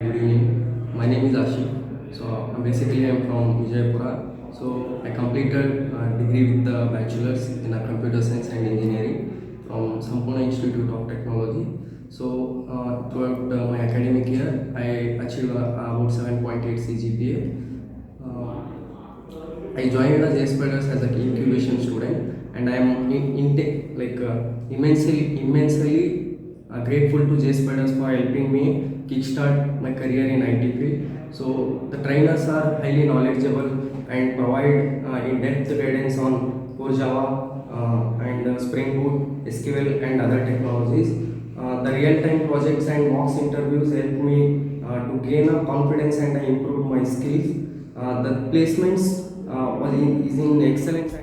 Good evening. My name is Asheef. So basically I'm from Vijaypura. So I completed a degree with the bachelor's in computer science and engineering from Sampurna Institute of Technology. So throughout my academic year, I achieved about 7.8 CGPA. I joined the Jspiders as an incubation student, and I am immensely grateful to Jspiders for helping me kickstart my career in IT field. So the trainers are highly knowledgeable and provide in-depth guidance on core Java and Spring Boot, SQL, and other technologies. The real-time projects and mock interviews help me to gain a confidence and improve my skills. The placements is in excellence.